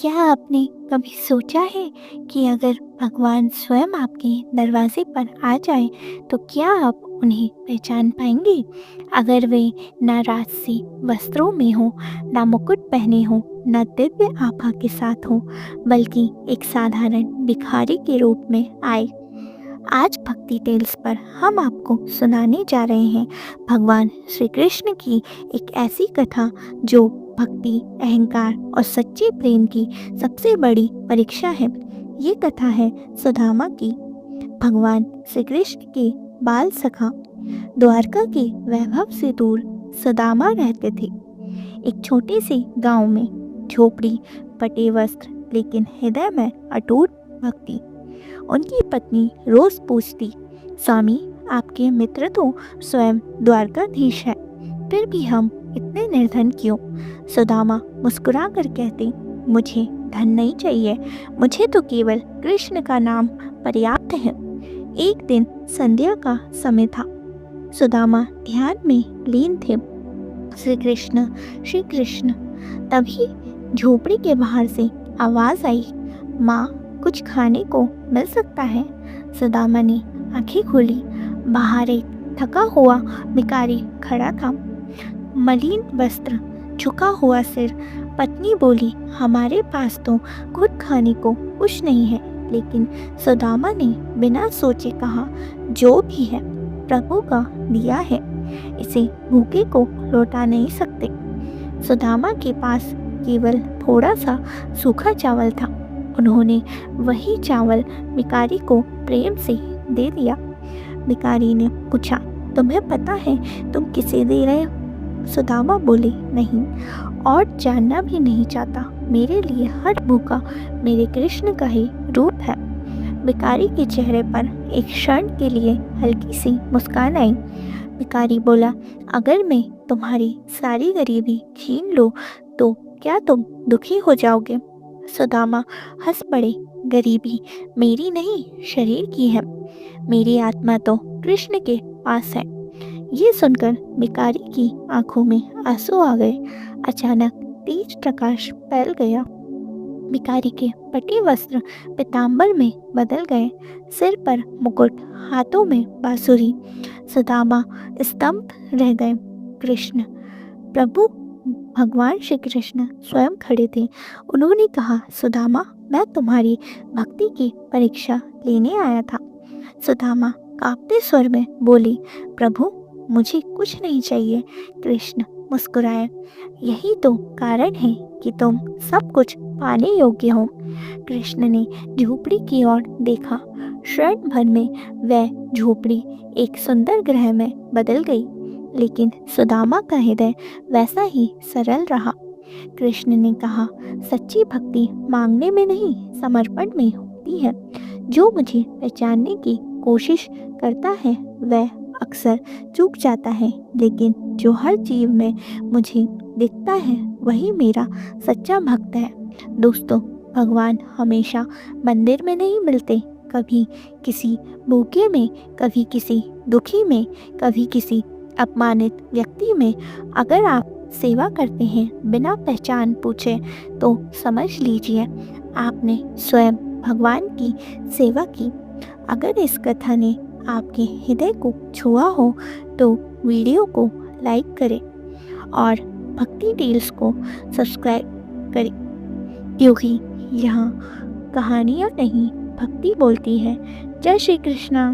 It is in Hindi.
क्या आपने कभी सोचा है कि अगर भगवान स्वयं आपके दरवाजे पर आ जाए तो क्या आप उन्हें पहचान पाएंगे? अगर वे ना राजसी वस्त्रों में हो, ना मुकुट पहने हो, ना दिव्य आभा के साथ हो, बल्कि एक साधारण भिखारी के रूप में आए। आज भक्ति टेल्स पर हम आपको सुनाने जा रहे हैं भगवान श्री कृष्ण की एक ऐसी कथा जो भक्ति, अहंकार और सच्चे प्रेम की सबसे बड़ी परीक्षा है। ये कथा है सुदामा की। भगवान श्री कृष्ण के बाल सखा द्वारका के वैभव से दूर सुदामा रहते थे। एक छोटे से गांव में, झोपड़ी, फटे वस्त्र, लेकिन हृदय में अटूट भक्ति। उनकी पत्नी रोज पूछती, स्वामी आपके मित्र तो स्वयं द्वारकाधीश है, फिर भी हम इतने निर्धन क्यों? सुदामा मुस्कुरा कर कहते, मुझे धन नहीं चाहिए, मुझे तो केवल कृष्ण का नाम पर्याप्त है। एक दिन संध्या का समय था। सुदामा ध्यान में लीन थे। श्री कृष्ण, श्री कृष्ण। तभी झोपड़ी के बाहर से आवाज आई, माँ कुछ खाने को मिल सकता है? सुदामा ने आंखें खोली। बाहर एक थका हुआ भिखारी खड़ा था, मलिन वस्त्र, झुका हुआ सिर। पत्नी बोली, हमारे पास तो खुद खाने को कुछ नहीं है। लेकिन सुदामा ने बिना सोचे कहा, जो भी है प्रभु का दिया है, इसे भूखे को लौटा नहीं सकते। सुदामा के पास केवल थोड़ा सा सूखा चावल था। उन्होंने वही चावल भिखारी को प्रेम से दे दिया। भिखारी ने पूछा, तुम्हें पता है तुम किसे दे रहे हो? सुदामा बोले, नहीं, और जानना भी नहीं चाहता। मेरे लिए हर भूखा मेरे कृष्ण का ही रूप है। भिखारी के चेहरे पर एक क्षण के लिए हल्की सी मुस्कान आई। भिखारी बोला, अगर मैं तुम्हारी सारी गरीबी छीन लूं तो क्या तुम दुखी हो जाओगे? सुदामा हंस पड़े, गरीबी मेरी नहीं, शरीर की है। मेरी आत्मा तो कृष्ण के पास है। ये सुनकर भिखारी की आंखों में आंसू आ गए। अचानक तेज प्रकाश फैल गया। भिखारी के फटे वस्त्र पीतांबर में बदल गए, सिर पर मुकुट, हाथों में बांसुरी। सुदामा स्तंभ रह गए। कृष्ण, प्रभु भगवान श्री कृष्ण स्वयं खड़े थे। उन्होंने कहा, सुदामा मैं तुम्हारी भक्ति की परीक्षा लेने आया था। सुदामा कांपते स्वर में बोली, प्रभु मुझे कुछ नहीं चाहिए। कृष्ण मुस्कुराए, यही तो कारण है कि तुम सब कुछ पाने योग्य हो। कृष्ण ने झोपड़ी की ओर देखा। क्षण भर में वह झोपड़ी एक सुंदर ग्रह में बदल गई, लेकिन सुदामा का हृदय वैसा ही सरल रहा। कृष्ण ने कहा, सच्ची भक्ति मांगने में नहीं, समर्पण में होती है। जो मुझे पहचानने की कोशिश करता है वह अक्सर चूक जाता है, लेकिन जो हर जीव में मुझे दिखता है वही मेरा सच्चा भक्त है। दोस्तों, भगवान हमेशा मंदिर में नहीं मिलते। कभी किसी भूखे में, कभी किसी दुखी में, कभी किसी अपमानित व्यक्ति में। अगर आप सेवा करते हैं बिना पहचान पूछे तो समझ लीजिए आपने स्वयं भगवान की सेवा की। अगर इस कथा ने आपके हृदय को छुआ हो तो वीडियो को लाइक करें और भक्ति टेल्स को सब्सक्राइब करें, क्योंकि यहाँ कहानियाँ नहीं, भक्ति बोलती है। जय श्री कृष्णा।